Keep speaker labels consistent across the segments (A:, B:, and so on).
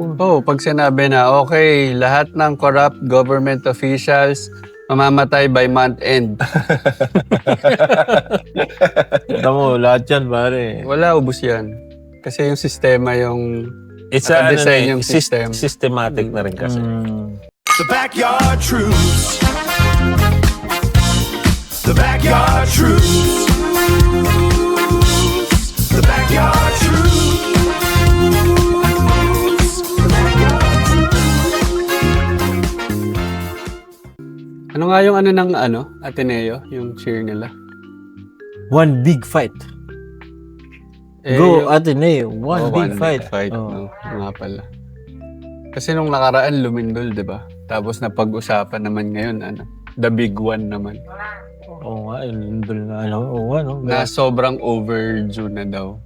A: Oh, pag sinabi na, okay, lahat ng corrupt government officials mamamatay by month end.
B: Tamo, lahat yan, pare.
A: Wala, ubus yan. Kasi yung sistema yung
C: It's a,
A: nakadesign yung system.
C: systematic na rin kasi.
D: The Backyard Truth. The Backyard Truth. The Backyard Truth.
A: Ano nga yung ano ng Ateneo, yung cheer nila?
B: One big fight. Go, Ateneo. One big fight.
A: No, nga pala. Kasi nung nakaraan, lumindol, di ba? Tapos napag-usapan naman ngayon, the big one naman.
B: Oo nga, lindol na no?
A: Na sobrang overdue na daw.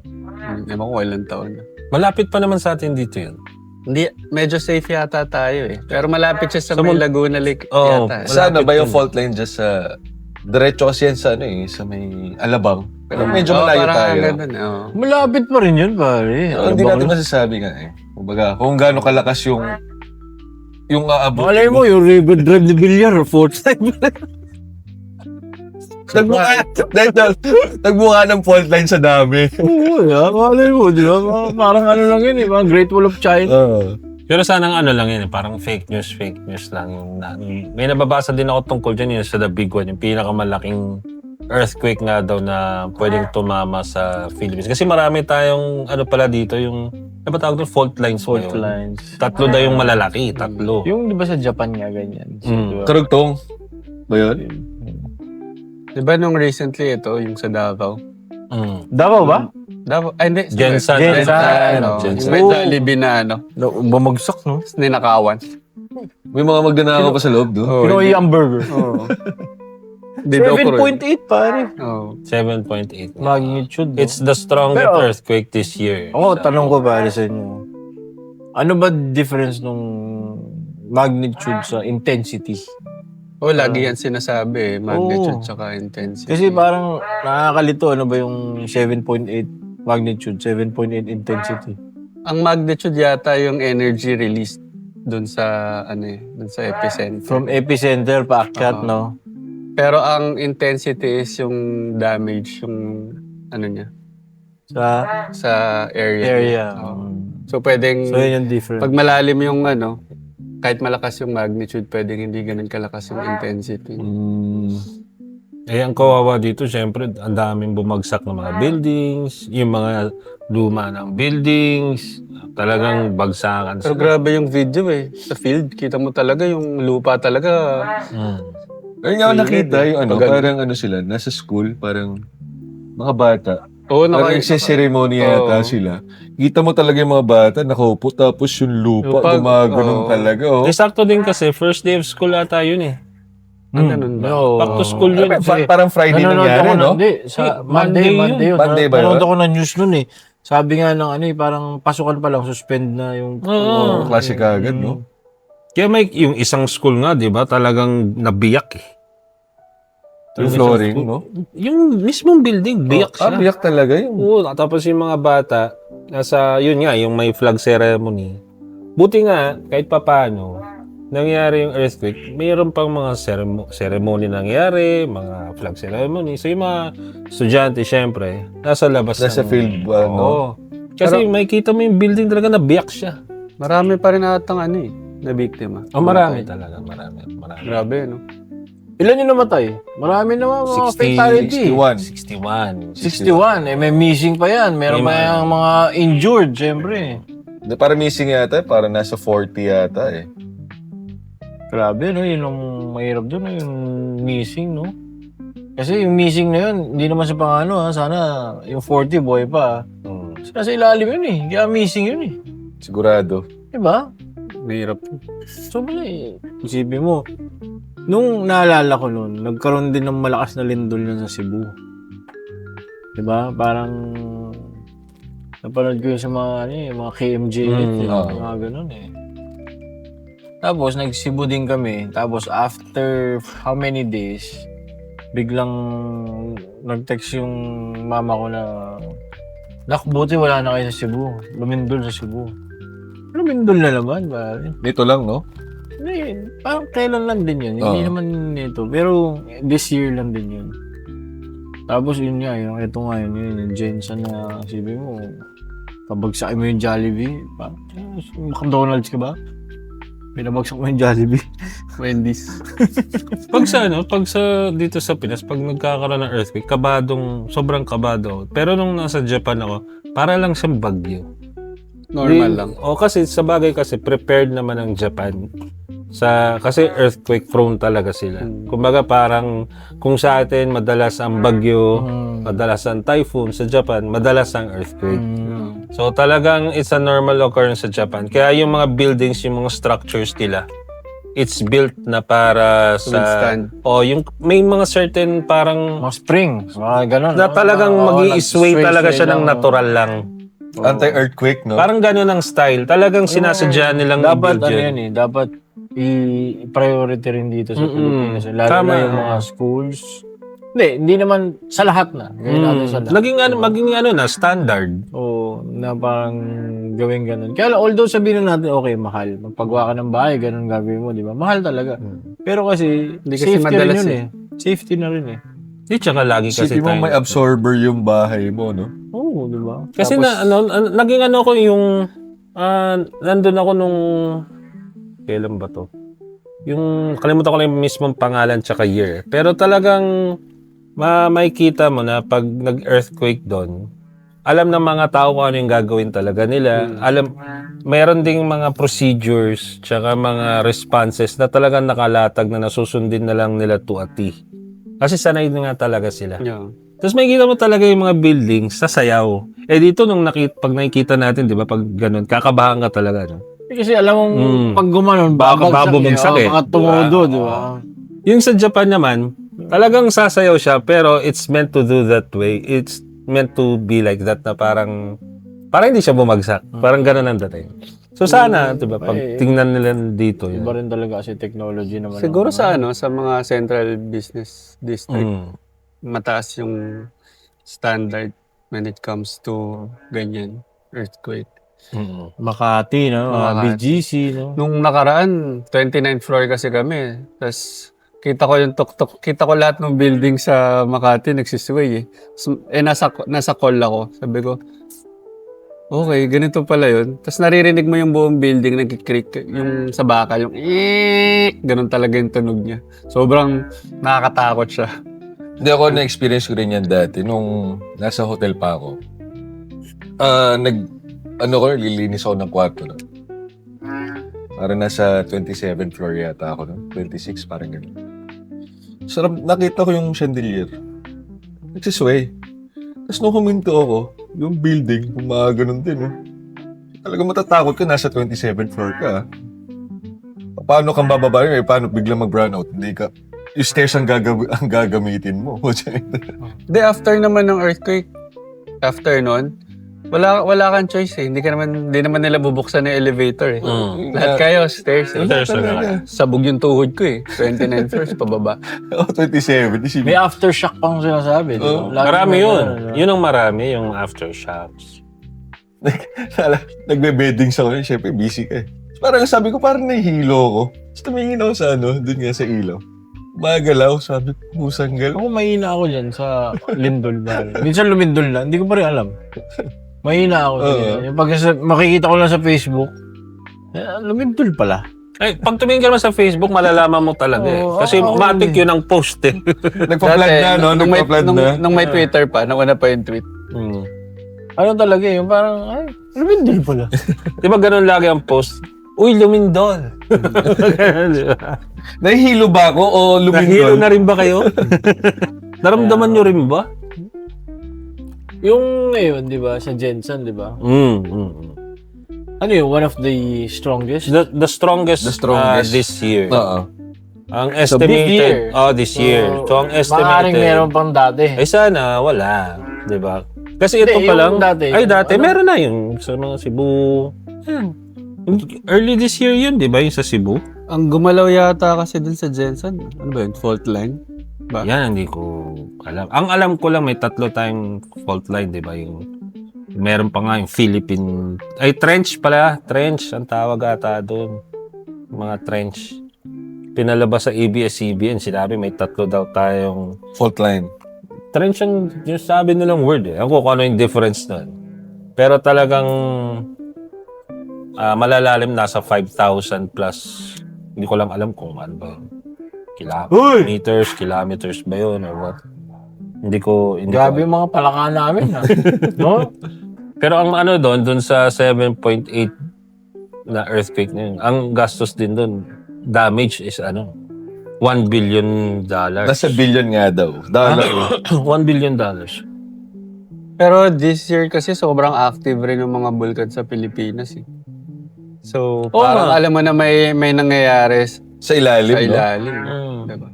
A: Ewan ko ilang taon na.
C: Malapit pa naman sa atin dito yun.
A: Hindi, medyo safe yata tayo eh. Pero malapit siya sa may Laguna Lake
C: Oh,
A: yata.
E: Sana ba yung fault line dyan sa... Diretso kasi yan sa sa may Alabang. Pero medyo malayo tayo.
A: Ganun,
B: Malapit pa rin yun, pare.
E: Hindi natin masasabi nga eh. Kumbaga, kung gaano kalakas yung aabot.
B: Malay mo, yung river drive ni Villar, fourth time.
E: Nagbuka ng fault line sa dami.
B: Oo, malay mo, di ba? Parang lang yun eh, parang Great Wall of China.
C: Pero sanang lang yun, parang fake news lang yung may nababasa din ako tungkol dyan yun sa the big one, yung pinakamalaking earthquake nga daw na pwedeng tumama sa Philippines. Kasi marami tayong pala dito, yung tawag doon, fault lines.
B: Fault lines.
C: Tatlo daw yung malalaki, tatlo.
B: Yung di ba sa Japan nga ganyan? Diba?
E: Karugtong. Ba yun?
A: Di ba nung recently ito, yung sa Davao?
B: Davao ba?
A: Davao, ay hindi.
C: Gensan.
A: Yung may Jollibee na
B: Bumagsak, no?
A: ninakawan.
E: May mga magnanakaw pa sa loob, do?
B: Pinoy ang burger.
A: Oo. Di daw ko rin.
B: 7.8, pare.
A: Oo.
C: 7.8.
B: Magnitude.
C: It's the strongest
B: Pero,
C: earthquake this year.
B: Ako, tanong ko pare sa inyo. Ano ba difference nung magnitude sa intensity?
A: Lagi yan sinasabi eh. Magnitude tsaka intensity.
B: Kasi parang nakakalito, ano ba yung 7.8 magnitude, 7.8 intensity?
A: Ang magnitude yata yung energy released dun sa dun sa epicenter.
B: From epicenter paakyat, no?
A: Pero ang intensity is yung damage, yung niya, sa area.
B: Area.
A: Oo. So pwedeng,
B: So yun yung difference.
A: pag malalim yung kahit malakas yung magnitude, pwedeng hindi ganun kalakas yung intensity.
C: Ang kawawa dito, syempre, ang daming bumagsak ng mga buildings, yung mga luma ng buildings, talagang bagsakan.
A: Pero grabe yung video eh. Sa field, kita mo talaga yung lupa talaga.
E: Ayun nga ako nakita yung
A: Pag-
E: parang sila, nasa school, parang mga bata.
A: Oo,
E: Parang nagsiseremony yata sila. Kita mo talaga yung mga bata, nakaupo, tapos yung lupa, gumagano'n talaga. Oh.
C: Sakto din kasi, first day of school ata yun eh.
A: Ganun ba?
C: Back to school yun.
E: Parang Friday nangyari, no?
B: Hindi, sa
C: Monday
B: Monday yun.
E: Monday ba yun?
B: Nanonood ako ng news nun eh. Sabi nga ng parang pasukan pa lang, suspend na yung...
E: Klase ka agad, no?
C: Kaya may yung isang school nga, di ba, talagang nabiyak eh.
E: Yung flooring, no?
C: Yung mismong building, biyak siya.
E: Biyak talaga yun.
C: Oo, tapos yung mga bata, yun nga, yung may flag ceremony. Buti nga, kahit papaano, nangyari yung earthquake, mayroon pang mga ceremony nangyari, mga flag ceremony. So yung mga estudyante, syempre, nasa labas.
E: Nasa field, no?
C: Oo. Kasi may kita mo yung building talaga na biyak siya.
A: Marami pa rin atang na biktima.
C: Marami talaga, marami.
A: Grabe, no?
B: Ilan yung namatay? Marami naman mga fatality.
E: 61.
B: 61. May missing pa yan. Meron pa yung mga injured, syempre.
E: Para missing yata, para nasa 40 yata eh.
B: Grabe, no? Yun ang mahirap doon, yung missing, no? Kasi yung missing na yun, hindi naman sa pangano, sana yung 40 boy pa. Nasa ilalim yun eh. Kaya missing yun eh.
E: Sigurado.
B: Diba?
A: Mahirap.
B: So, isipin mo, nung naalala ko noon, nagkaroon din ng malakas na lindol yun sa Cebu. Diba? Parang napanood ko yun sa mga KMJ, mga ganun eh. Tapos, nag-Cebu din kami. Tapos, after how many days, biglang nag-text yung mama ko na, "Nak, buti wala na kayo sa Cebu. Lumindol sa Cebu." Lumindol na naman, pare.
E: Nito lang, no?
B: Hindi, parang kailan lang din yun. Hindi
E: Oo.
B: naman ito. Pero this year lang din yun. Tapos yun nga, ito nga yung Jensen na sabi mo, pabagsakin mo yung Jollibee. McDonald's ka ba? Pinabagsak mo yung Jollibee.
A: Wendy's.
C: Pag sa dito sa Pinas, pag nagkakaroon ng earthquake, sobrang kabado. Pero nung nasa Japan ako, para lang siyang bagyo.
A: Normal lang.
C: O kasi sa bagay kasi prepared naman ang Japan. Kasi earthquake prone talaga sila. Kumbaga parang kung sa atin madalas ang bagyo, madalas ang typhoon, sa Japan madalas ang earthquake. So talagang it's a normal occurrence sa Japan. Kaya yung mga buildings, yung mga structures nila, it's built na para sa
A: withstand.
C: yung may mga certain parang
B: Mga spring, mga ganun.
C: na talagang mag-i-sway talaga siya ng
B: lang.
C: natural lang.
E: Anti-earthquake, no?
C: Parang gano'n ang style. Talagang sinasadya nilang
B: Dapat
C: i-build yun.
B: dapat i-priority rin dito sa Pilipinas. Lalo
C: Tama.
B: na yung mga schools. Hindi naman sa lahat na. Gawin natin sa lahat.
C: Maging na standard.
B: Oo, na parang gawin ganun. Kaya although sabihin na natin, okay, mahal. Magpagawa ka ng bahay, ganun gagawin mo, di ba? Mahal talaga. Pero kasi,
A: Hindi kasi
B: safety rin
A: madalas
B: yun eh. Safety na rin eh.
C: Di tsaka lagi kasi
E: Isipin mo may absorber yung bahay mo, no?
B: Oo, di ba?
C: Kasi
B: Tapos,
C: naging ko yung nandun ako nung kailan ba to? Yung kalimutan ko lang yung mismong pangalan tsaka year. Pero talagang makikita mo na pag nag-earthquake doon, alam ng mga tao kung ano yung gagawin talaga nila. Mayroon ding mga procedures tsaka mga responses na talagang nakalatag na nasusundin na lang nila to a T. Kasi sanay na nga talaga sila.
A: Yeah.
C: Tapos makikita mo talaga yung mga buildings sa sayaw. Dito nung pag nakikita natin, di ba, pag ganun, kakabahan ka talaga. No?
B: kasi alam mong pag gumanon,
C: Baka bumagsak eh.
B: Baka tumudo, di ba?
C: Yung sa Japan naman, talagang sasayaw siya, pero it's meant to do that way. It's meant to be like that na parang hindi siya bumagsak. Parang ganun ang dating. So sana, di ba, pag tingnan nila dito yun.
B: Iba rin talaga kasi technology naman.
A: Siguro sa sa mga central business district, mataas yung standard when it comes to ganyan, earthquake.
B: Makati, no? Mga
A: Makati.
B: BGC, no?
A: Nung nakaraan, 29th floor kasi kami. Tapos, kita ko yung tuktok. Kita ko lahat ng building sa Makati, nagsisway eh. Nasa call ako. Sabi ko, okay, ganito pala yun. Tapos naririnig mo yung buong building, nagkikrik, yung sa bakal, yung ganun talaga yung tunog niya. Sobrang nakakatakot siya.
E: Hindi ako na-experience ko rin yan dati nung nasa hotel pa ako. Lilinis ako ng kwarto. No? Parang nasa 27th floor yata ako. No? 26, parang gano'n. Sarap, nakita ko yung chandelier. Nagsisway. Tapos nung huminto ako, yung building, gumaganon din. No? Talaga matatakot ka, nasa 27th floor ka. Paano kang bababa yun? Paano biglang mag-brownout? Hindi ka... Yung stairs ang gagamitin mo.
A: Hindi, after naman ng earthquake, after nun, wala kang choice eh. Hindi naman nila bubuksan yung elevator eh. Lahat kayo, stairs eh.
C: Stairs talaga.
A: Sabog yung tuhod ko eh. 29 floors, pababa.
E: 27.
B: May aftershock pang sinasabi, di ba? Lagi
C: Marami
B: may
C: yun.
B: ganun,
C: Yun ang marami, yung aftershocks.
E: Nagbe-bedding sa kunin, syempre busy ka eh. Parang sabi ko, parang nahihilo ko. Tapos tumingin ako sa dun nga sa ilaw. Magalaw, sabi ko, pusang galaw.
B: Ako mahina ako dyan sa lindol ba. Minsan lumindol na, hindi ko pa rin alam. Mahina ako dyan. Yung pag makikita ko lang sa Facebook, lumindol pala.
C: Ay, pag tumingin ka naman sa Facebook, malalaman mo talaga eh.
B: Oo,
C: Kasi
B: oo,
C: matik yun ang post eh.
E: Nagpa-flood na, no? Nagpa-flood na.
A: Nung may Twitter pa, nauna pa yung tweet.
B: Ano talaga yung parang, ay, lumindol pala.
C: Di ba ganun lagi ang post? Uy, lumindol. Ganun, di ba?
E: Nahihilo ba ako o
C: Nahilo
E: lumindol?
C: na rin ba kayo? Naramdaman nyo rin ba?
B: Yung ngayon, di ba, sa Jensen, di ba? Ano yun, one of the strongest?
C: The strongest,
E: The strongest.
C: this year.
E: Oo.
C: Ang
B: So,
C: estimated, this year. So, ang
B: Maaaring
C: estimated.
B: meron pang dati.
C: Ay sana, wala. Di ba? Kasi ito
B: Hindi,
C: pa
B: yung
C: lang.
B: dati,
C: Ay, dati.
B: ano?
C: Meron na yung sa mga Cebu. Yan. Early this year yun, di ba? Yung sa Cebu.
A: Ang gumalaw yata kasi dun sa Jensen. Ano ba yun? Fault line? Ba?
C: Yan, hindi ko alam. Ang alam ko lang, may 3 tayong fault line, di ba? Yung Meron pa nga yung Philippine... Ay, trench pala. Trench. Ang tawag ata doon. Mga trench. Pinalabas sa ABS-CBN. Sinabi may 3 daw tayong...
E: Fault line.
C: Trench yung sabi nilang word eh. Ako kung ano yung difference nun. Pero talagang... malalalim, nasa 5,000 plus. Hindi ko lang alam kung ano ba yun. Kilometers ba yun or what? Hindi ko
B: Grabe yung mga palaka namin, ha? No?
C: Pero ang ano doon sa 7.8 na earthquake na yun, ang gastos din doon, damage is $1 billion.
E: Nasa billion nga daw. Dollar.
C: $1 billion.
A: Pero this year kasi sobrang active rin ng mga bulkan sa Pilipinas eh. So, parang
C: nga.
A: alam mo na may nangyayari
E: Sa ilalim,
A: sa
E: no?
A: ilalim.
C: Mm.
A: Diba?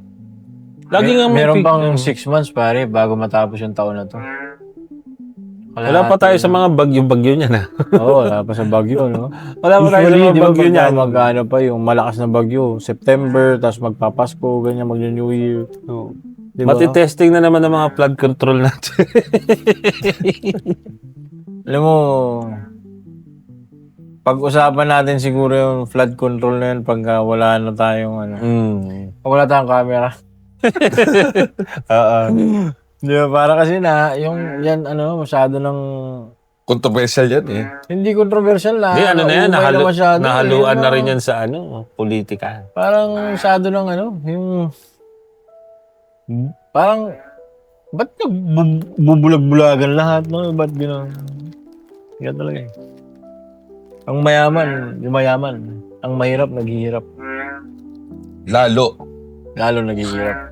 C: Lagi nga
B: Meron
C: may
B: pang 6 months, pare, bago matapos yung taon na to.
C: Wala pa tayo sa mga bagyo-bagyo niya na.
B: Oo, wala pa sa bagyo, no?
C: Wala pa tayo sa
B: Usually,
C: mga
B: di ba,
C: bagyo niya.
B: mag-ano pa yung malakas na bagyo, September, tapos magpapasko, ganyan, mag-New Year.
A: So,
B: Di ba?
C: Matitesting na naman ng mga flood control natin.
B: Alam mo, pag-usapan natin siguro yung flood control na yun pag wala na tayong pag wala tayong camera. Di ba? Para kasi yung yan masyado ng
E: Controversial yan eh.
B: hindi controversial na.
C: Hindi, ano na yan,
B: naumay na masyado,
C: nahaluan
B: eh,
C: na rin yan sa politika.
B: Parang masyado ng yung parang ba't bubulag-bulagan lahat, no? Ba't gano'n? Yan talaga eh. Ang mayaman, yung mayaman. Ang mahirap, naghihirap.
E: Lalo.
B: Lalo naghihirap.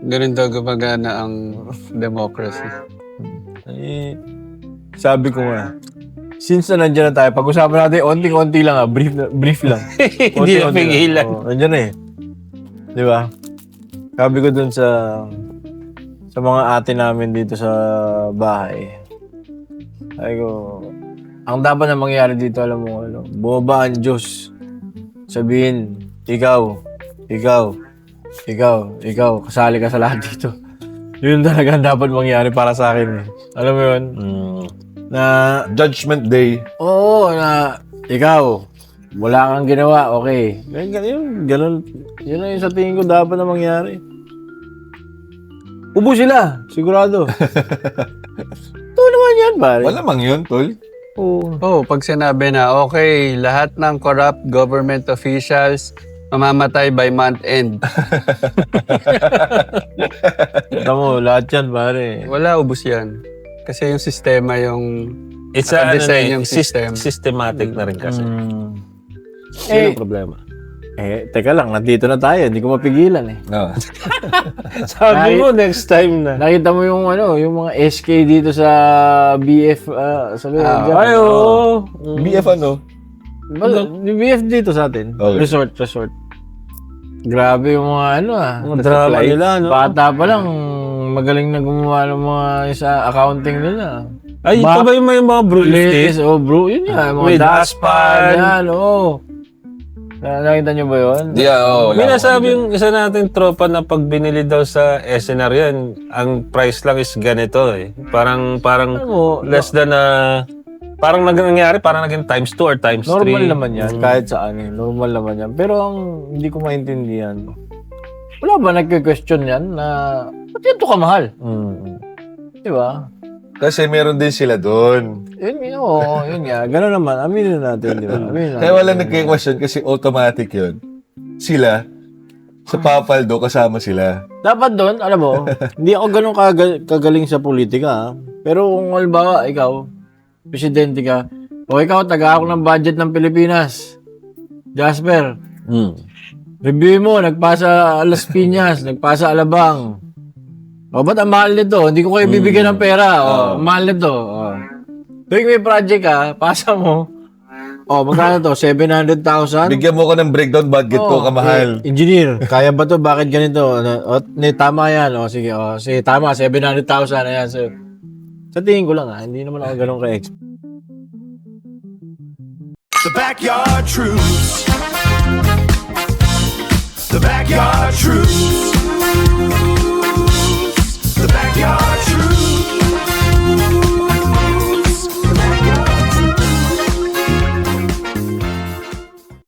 A: ganun daw gumagana ang democracy.
B: Eh, sabi ko nga, since na nandiyan na tayo, pag-usapan natin, onting-onti lang brief lang.
C: Hindi na pigilan.
B: Oh, nandiyan na eh. Di ba? Sabi ko dun sa mga ate namin dito sa bahay. Sabi ko, ang dapat na mangyari dito, alam mo, bumaba ang Diyos. Sabihin, ikaw, kasali ka sa lahat dito. Yun talaga ang dapat mangyari para sa akin eh. Alam mo yun? Na,
E: Judgment Day.
B: oo, na ikaw, wala kang ginawa, okay. Ganun. Yun na yung sa tingin ko dapat na mangyari. Ubo sila, sigurado. Ito naman yan, pare.
E: Wala mang yun, tol.
B: Oo.
A: Oh, pag sinabi na, okay, lahat ng corrupt government officials mamamatay by month end.
B: Ito mo, lahat yan, pare.
A: Wala, ubos yan. Kasi yung sistema yung...
C: It's a
A: Nakadesign yung system.
C: systematic na rin kasi.
B: Eh,
C: Yun ang problema.
B: teka lang, nandito na tayo. Hindi ko mapigilan eh.
E: No.
C: Sabi mo, next time na.
B: Nakita mo yung yung mga SK dito sa BF, sabi dyan.
C: Ay, oo.
E: BF ano?
B: Yung BF dito sa atin.
E: Okay.
B: Resort. Grabe yung mga
C: Mga drama nila, no?
B: Bata pa lang, magaling na gumawa ng mga sa accounting nila.
C: Ay, ito ba yung may mga
B: Latest, bro, yun yan. Mga
C: With
B: dashpan, yan, Nakita niyo ba yun?
E: Yeah,
C: May nasabi yung isa nating tropa na pag binili daw sa SNR yan, ang price lang is ganito eh. Parang
B: Alam mo,
C: less than parang nangyari, parang naging times 2 or times 3.
B: normal naman yan, kahit saan eh. Normal naman yan. Pero ang hindi ko maintindihan, wala ba nagke-question yan na, ba't yan to kamahal? Di ba?
E: Kasi meron din sila doon.
B: Yun nga. Gano'n naman. Aminin natin, di ba?
E: Kaya wala nagka-question kasi automatic yun. Sila, sa Papaldo, kasama sila.
B: Dapat doon, alam mo, hindi ako ganun kagaling sa politika. Ha? Pero kung halimbawa, ikaw, presidente ka, o ikaw, taga ako ng budget ng Pilipinas. Jasper, review mo, nagpasa Las Piñas, nagpasa Alabang. O, ba't ang mahal nito? Hindi ko kayo bibigyan ng pera. Ang mahal nito. Tuwing may project ka, pasa mo. Magkano to? 700,000?
E: Bigyan mo ko ng breakdown, budget ko, kamahal.
B: Engineer, kaya ba to? Bakit ganito? Tama yan. Sige, tama. 700,000. Ayan. So, sa tingin ko lang hindi naman ako ganun ka-expert.
D: The Backyard Truths. The Backyard Truths. The Backyard